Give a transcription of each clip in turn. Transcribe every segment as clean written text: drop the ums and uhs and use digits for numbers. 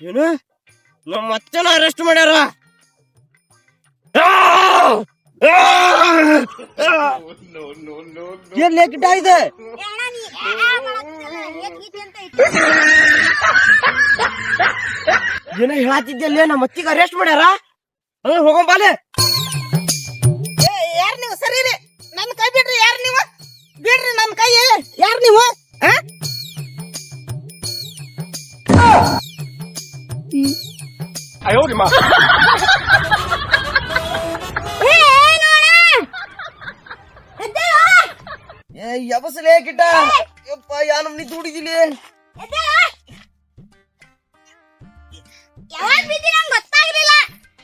ಏನು ನಮ್ಮ ಅತ್ತೆನ ಅರೆಸ್ಟ್ ಮಾಡ್ಯಾರ? ಏನ್ ಲೇಕಿಟ ಇದೆ? ಏನೋ ಹೇಳತ್ತಿದ್ದಲ್ಲಿ ನಮ್ಮ ಅತ್ತಿಗೆ ಅರೆಸ್ಟ್ ಮಾಡ್ಯಾರ? ಹೋಗಂಬಾಲೆ. ಯಾರ್ ನೀವು? ಸರಿ ರೀ, ನನ್ ಕೈ ಬಿಡ್ರಿ. ಯಾರ್ ನೀವು? ಬಿಡ್ರಿ ನನ್ ಕೈ. ಯಾರ್ ನೀವು? ಯಬಸಲೇ ಕಿಟ್ಟ. ಯಪ್ಪ ಯಾ ನಮ್ನಿ ದುಡಿದಿಲಿ.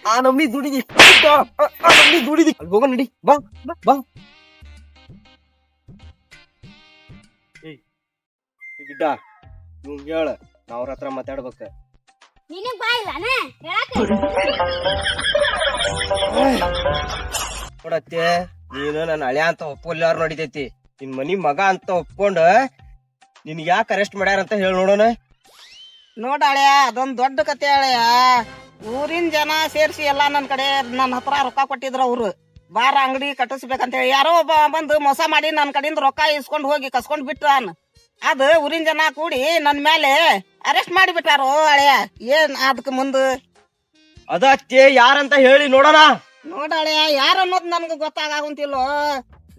ಆ ನಮ್ನಿ ದುಡಿದಿ. ಹೋಗ ನಡಿ. ಬಾ ಬಾ. ಗಿಡ್ಡ ಇವ್ ಹೇಳ, ನಾವ್ರ ಹತ್ರ ಮಾತಾಡ್ಬೇಕ. ನೋಡತ್ತೆ, ನೀನು ನನ್ನ ಹಳೆ ಅಂತ ಒಪ್ಪಲ್ಲಾರು ನಡಿತೈತಿ. ನಿನ್ ಮನಿ ಮಗ ಅಂತ ಒಪ್ಕೊಂಡ ನಿನ್ ಯಾಕೆ ಅರೆಸ್ಟ್ ಮಾಡ್ಯಾರ ಅಂತ ಹೇಳಿ ನೋಡೋಣ. ನೋಡಾಳ್ಯ, ಅದೊಂದ್ ದೊಡ್ಡ ಕತೆ ಅಳ್ಯ. ಊರಿನ ಜನ ಸೇರ್ಸಿ ಎಲ್ಲಾ ನನ್ ಕಡೆ ನನ್ನ ಹತ್ರ ರೊಕ್ಕ ಕೊಟ್ಟಿದ್ರ. ಅವ್ರು ಬಾರ ಅಂಗಡಿ ಕಟ್ಟಿಸ್ಬೇಕಂತ ಹೇಳಿ ಯಾರೋ ಒಬ್ಬ ಬಂದು ಮೋಸ ಮಾಡಿ ನನ್ ಕಡೆಯಿಂದ ರೊಕ್ಕ ಇಸ್ಕೊಂಡ್ ಹೋಗಿ ಕಸ್ಕೊಂಡ್ ಬಿಟ್ಟಾನ. ಅದ್ ಊರಿನ ಜನ ಕೂಡಿ ನನ್ ಮೇಲೆ ಅರೆಸ್ಟ್ ಮಾಡಿಬಿಟ್ಟಾರೋ ಅಳ್ಯ. ಏನ್ ಅದಕ್ ಮುಂದ ಅದ ಅತ್ತೆ ಯಾರಂತ ಹೇಳಿ ನೋಡೋಣ. ನೋಡಾಳ್ಯ, ಯಾರ ಅನ್ನೋದ್ ನನ್ಗ ಗೊತ್ತಾಗುಂತಿಲ್ಲೋ.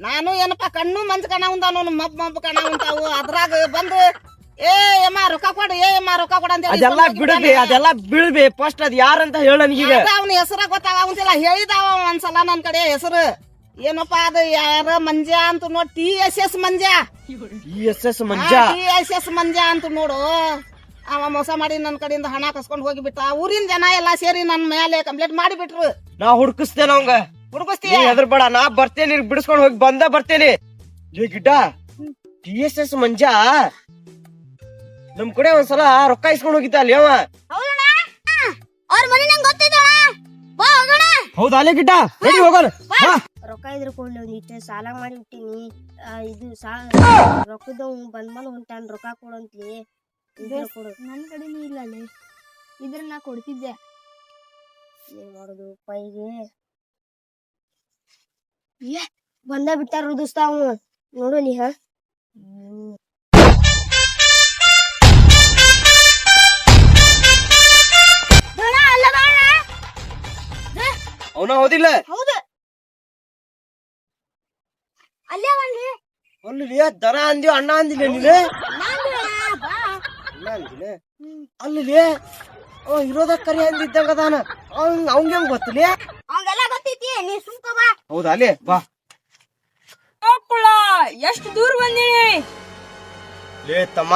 ನಾನು ಏನಪ್ಪಾ ಕಣ್ಣು ಮಂಜ್ ಕಣ ಉಂತಾನು, ಮಬ್ಬ ಕಣ ಉಂತಾವು. ಅದ್ರಾಗ ಬಂದು ಏ ಯಮ್ಮ ರೊಕ್ಕ ಕೊಡು, ಏ ಯಮ್ಮ ರೊಕ್ಕ ಕೊಡ ಅಂತ ಅದೆಲ್ಲ ಬಿಡಬಿ, ಅದೆಲ್ಲ ಬೀಳ್ಬಿ. ಫಸ್ಟ್ ಅದ್ ಯಾರಂತ ಹೇಳ. ನನಗೀಗ ಅವನ ಹೆಸರ ಗೊತ್ತಾಗುಂತಿಲ್ಲ. ಹೇಳಿದಾವ ಒಂದ್ಸಲ ನನ್ ಕಡೆ ಹೆಸರು. ಏನಪ್ಪಾ ಅದು ಯಾರ ಮಂಜಾ ಅಂತ ನೋಡ್. TSS Manja. TSS Manja. TSS Manja ಅಂತ ನೋಡು. ಅವ ಮೋಸ ಮಾಡಿ ನನ್ ಕಡೆಯಿಂದ ಹಣ ಕಸ್ಕೊಂಡ್ ಹೋಗಿಬಿಟ್ಟ. ಊರಿನ ಜನ ಎಲ್ಲಾ ಸೇರಿ ನನ್ ಮೇಲೆ ಕಂಪ್ಲೇಂಟ್ ಮಾಡಿಬಿಟ್ರು. ನಾ ಹುಡುಕಿಸ್ತೇನೆ ಅವಂಗ. ಹುಡುಗಿಸ್ತೀಯ? ಹೆದರ್ ಬೇಡ, ನಾ ಬರ್ತೇನೆ, ಬಿಡಿಸ್ಕೊಂಡ್ ಹೋಗಿ ಬರ್ತೇನೆ. ಗಿಡ್ಡ, TSS ಮಂಜಾ ನಮ್ ಕಡೆ ಒಂದ್ಸಲ ರೊಕ್ಕ ಇಸ್ಕೊಂಡ್ ಹೋಗಿದ್ದ ಅಲ್ಲಿ ಅವ. ಹೌದಾ? ಅಲ್ಲೇ ಗಿಡ್ಡ, ನಡಿ ಹೋಗೋಣ. ರೊಕ್ಕ ಇದ್ರ ಕೊಡ್ಲಿ, ಒಂದಿಟ್ಟು ಸಾಲ ಮಾಡಿ ಬಿಟ್ಟಿನಿ. ಇದು ರೊಕ್ಕದ ಬಂದ್ಮೇಲೆ ಹೊಂಟಾನ. ರೊಕ್ಕ ಕೊಡಂತ್ಲಿ. ನನ್ ಕಡೆನೂ ಇಲ್ಲ ಅಲ್ಲಿ. ಇದ್ರ ನಾ ಕೊಡ್ತಿದ್ದೆ. ಏನ್ ಮಾಡೋದು ಪೈಗೆ ಬಂದ ಬಿಟ್ಟಾರ ದೋಸ್ತ. ಅವ ನೋಡಲಿ. ಅವನ ಹೌದಿಲ್ಲ? ಹೌದು, ಅಲ್ಲೇ ಅಲ್ಲಿ ದನ ಅಂದಿವ, ಅಣ್ಣ ಅಂದಿಲ್ಲ ನೀನು? ಅಲ್ಲಿ ಇರೋದ ಕರಿ ಅಂದಿದ್ದಂಗ ಅದಾನ. ಅವಂಗ ಹೆಂಗ್ ಗೊತ್ತಿಲ್ಲ? ಅವಂಗೆಲ್ಲ ಗೊತ್ತೈತಿ, ನೀ ಸುಮ್ಕ ಬಾ. ಹೌದಾ? ಅಲ್ಲೇ ಬಾ. ಎಷ್ಟು ದೂರ ಬಂದಿನಿ. ಲೇ ತಮ್ಮ,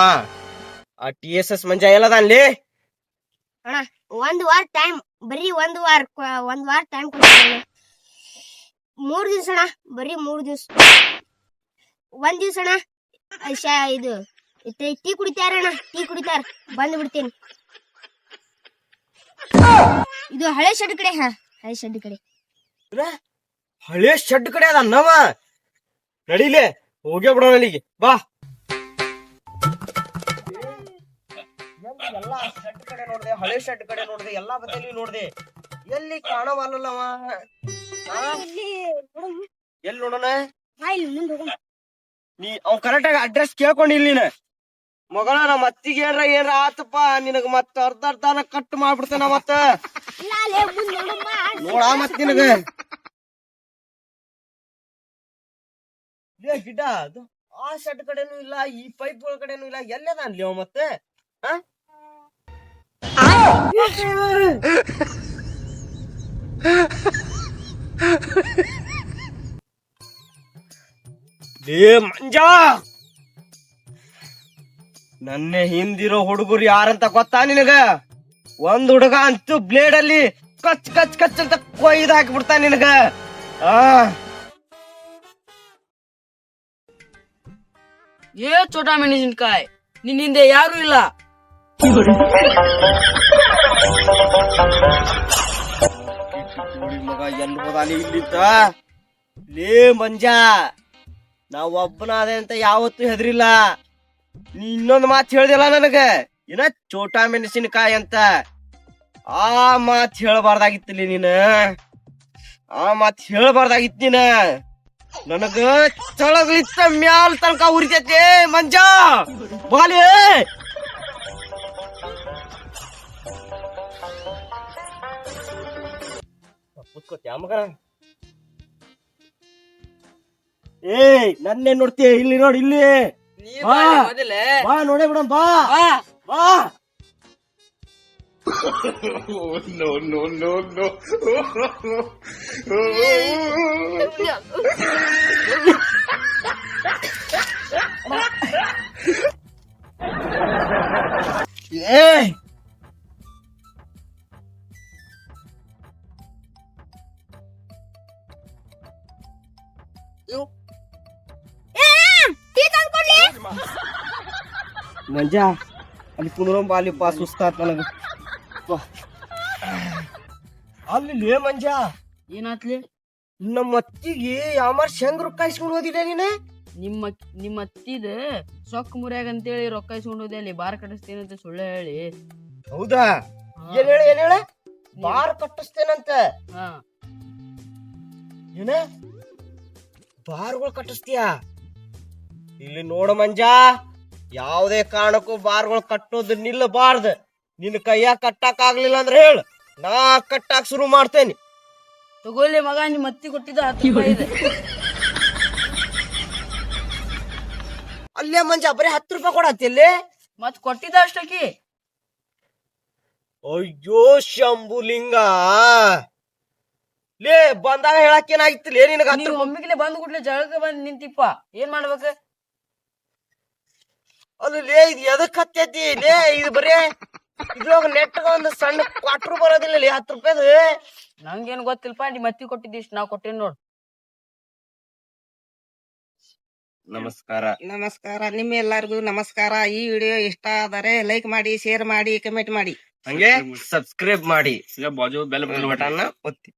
ಆ TSS ಮಂಜಾ ಎಲ್ಲದ ಅಲ್ಲಿ? ಅಣ್ಣ, 1 ವಾರ ಟೈಮ್, ಬರೀ 1 ವಾರ ಟೈಮ್ ಕೊಡ್ತೀನಿ. 3 ದಿವ್ಸ ಅಣ್ಣ, ಬರೀ 3 ದಿವ್ಸ. 1 ದಿವ್ಸ ಅಣ್ಣ ಇದು ಟೀ ಕುಡಿತಾರಣ್ಣ, ಟೀ ಕುಡಿತಾರ, ಬಂದ್ ಬಿಡ್ತೀನಿ. ಇದು ಹಳೆ ಶೆಡ್ ಕಡೆ. ಹಳೆ ಶೆಡ್ ಕಡೆ. ಹಳೆ ಶೆಡ್ ಕಡೆ ಅದ ಅನ್ನವ. ನಡಿಲೆ, ಹೋಗೇ ಬಿಡೋಣ ಅಲ್ಲಿಗೆ. ಬಾ. ಎಲ್ಲಾ ಶೆಡ್ ಕಡೆ ನೋಡ್ದೆ, ಹಳೆ ಶೆಡ್ ಕಡೆ ನೋಡ್ದೆ, ಎಲ್ಲಾ ಬದಲಿ ನೋಡ್ದೆ. ಎಲ್ಲಿ ಕಾಣವಲ್ಲವ. ಎಲ್ಲಿ ನೋಡೋಣ? ನೀ ಅವ್ ಕರೆಕ್ಟ್ ಆಗಿ ಅಡ್ರೆಸ್ ಕೇಳ್ಕೊಂಡಿಲ್ಲ ನೀನ. ಮಗಳ ನಮ್ಮ ಅತ್ತಿಗೆ ಏನ್ರ ಆತಪ್ಪ, ನಿನಗ ಮತ್ತ ಅರ್ಧಾನ ಕಟ್ ಮಾಡ್ಬಿಡ್ತೇನ. ಮತ್ತ ನೋಡ ಮತ್ ನಿನಗ ಗಿಡ್ಡ, ಅದು ಆ ಶೆಡ್ ಕಡೆನೂ ಇಲ್ಲ, ಈ ಪೈಪ್ಗಳ ಕಡೆನೂ ಇಲ್ಲ. ಎಲ್ಲದ ಅನ್ಲಿ ಅವ ಮತ್ತೆ? ಮಂಜಾ, ನನ್ನ ಹಿಂದಿರೋ ಹುಡುಗರು ಯಾರಂತ ಗೊತ್ತಾ ನಿನಗ? ಒಂದ್ ಹುಡುಗ ಅಂತೂ ಬ್ಲೇಡ್ ಅಲ್ಲಿ ಕಚ್ ಕಚ್ ಕಚ್ ಅಂತ ಕೊಯ್ದು ಹಾಕಿಬಿಡ್ತಾ ನಿನಗ. ಏ ಚೋಟಾ ಮೆಣಸಿನ್ಕಾಯಿ, ನಿನ್ನಿಂದ ಯಾರು ಇಲ್ಲ. ಮಗ ಎಲ್ಲಿ ಹೋದಾಲಿ ಇಲ್ಲಿದ್ದ ಲೇ ಮಂಜ ನಾವ್ ಒಬ್ಬನಾದೆ ಅಂತ ಯಾವತ್ತೂ ಹೆದರಿಲ್ಲ. ನೀ ಇನ್ನೊಂದ್ ಮಾತ್ ಹೇಳ್ದಿಲ್ಲ ನನಗ ಏನ ಚೋಟಾ ಮೆಣಸಿನಕಾಯಿ ಅಂತ. ಆ ಮಾತ್ ಹೇಳಬಾರ್ದಾಗಿತ್ತಲಿ ನೀನ. ಆ ಮಾತ್ ಹೇಳಬಾರ್ದಾಗಿತ್ ನೀನ. ನನಗ ಚಳಗಳಿತ್ತ ಮ್ಯಾಲ್ ತನಕ ಉರಿತೈತಿ ಮಂಜ. ಬಾಲಿ ಕೂತ್ಕೋತ್ಯಾ ಮಗ? ಏಯ್ ನನ್ನೇ ನೋಡ್ತೀಯ? ಇಲ್ಲಿ ನೋಡಿ, ಇಲ್ಲಿ ಬಾ. ಬಾ ನೋಡೇ ಬಿಡಮ್, ಬಾ ಬಾ. ಏಯ್ ಮಂಜ ಅಲ್ಲಿ ಕುಂದ್ರಂಬ, ಅಲ್ಲಿ ಬಾ. ಸುಸ್ತಾತ್ ನನಗ. ಅಲ್ಲಿ ಲೇ ಮಂಜ, ಏನಾತ್ಲಿ? ನಮ್ಮ ಅತ್ತಿಗೆ ಯಾಮಾರ್ ಹೆಂಗ್ ರೊಕ್ಕ ಇಸ್ಕೊಂಡು ಹೋದಿಲ್ಲ ನೀನ? ನಿಮ್ಮ ಅತ್ತಿದ ಸೊಕ್ಕ ಮುರಿಯಾಗ ಅಂತೇಳಿ ರೊಕ್ಕ ಇಸ್ಕೊಂಡು ಹೋದೆ. ಅಲ್ಲಿ ಬಾರ್ ಕಟ್ಟಿಸ್ತೇನೆ ಅಂತ ಸುಳ್ಳು ಹೇಳಿ. ಹೌದಾ? ಏನ್ ಹೇಳ ಬಾರ್ ಕಟ್ಟಿಸ್ತೇನಂತ? ಹಾ, ಏನ ಬಾರ್ಗಳು ಕಟ್ಟಿಸ್ತೀಯ? ಇಲ್ಲಿ ನೋಡ ಮಂಜ, ಯಾವುದೇ ಕಾರಣಕ್ಕೂ ಬಾರ್ಗಳು ಕಟ್ಟೋದು ನಿಲ್ಲಬಾರ್ದು. ನಿನ್ನ ಕೈಯಾಗ ಕಟ್ಟಾಕ್ ಆಗ್ಲಿಲ್ಲ ಅಂದ್ರೆ ಹೇಳು, ನಾ ಕಟ್ಟಾಕ್ ಶುರು ಮಾಡ್ತೇನೆ. ತಗೊಳ್ಳಿ ಮಗ, ನಿಮ್ಮ ಅತ್ತಿ ಕೊಟ್ಟಿದ್ದ 10 ರೂಪಾಯಿ ಇದೆ. ಅಲ್ಲೇ ಮಂಜ ಬರೀ 10 ರೂಪಾಯಿ ಕೊಡತ್ತಿಲ್ಲಿ. ಮತ್ ಕೊಟ್ಟಿದ್ದ ಅಷ್ಟಕ್ಕಿ. ಅಯ್ಯೋ ಶಂಭುಲಿಂಗ, ಲೇ ಬಂದಾಗ ಹೇಳಕ್ ಏನಾಗಿತ್ತು ಲೇ ನಿನಗ? ನೀವು ಒಮ್ಮಿಗ್ಲೆ ಬಂದ್ ಕೂಡ್ಲೆ ಜಳಕ ಬಂದ್ ನಿಂತಿಪ್ಪ, ಏನ್ ಮಾಡ್ಬೇಕ? ಅದು ಲೇ ಇದು ಎದಕ್ ಹತ್ತೈತಿ ಲೇ? ಇದು ಬರೇ ಇದ್ರೊಳಗ ನೆಟ್ಗ ಒಂದು ಸಣ್ಣ ಕ್ವಾಟ್ರು ಬರೋದಿಲ್ಲ ಲೇ 10 ರೂಪಾಯಿದು. ನಂಗೇನ್ ಗೊತ್ತಿಲ್ಪ, ನಿಮ್ಮ ಅತ್ತಿ ಕೊಟ್ಟಿದ್ದಿಷ್ಟು ನಾ ಕೊಟ್ಟೇನ್ ನೋಡ್. ನಮಸ್ಕಾರ. ನಮಸ್ಕಾರ. ನಿಮ್ಮೆಲ್ಲರಿಗೂ ನಮಸ್ಕಾರ. ಈ ವಿಡಿಯೋ ಇಷ್ಟ ಆದರೆ ಲೈಕ್ ಮಾಡಿ, ಶೇರ್ ಮಾಡಿ, ಕಮೆಂಟ್ ಮಾಡಿ, ಹಂಗೆ ಸಬ್ಸ್ಕ್ರೈಬ್ ಮಾಡಿ, ಬಾಜು ಬೆಲ್ ಬಟನ್ ಒತ್ತಿ.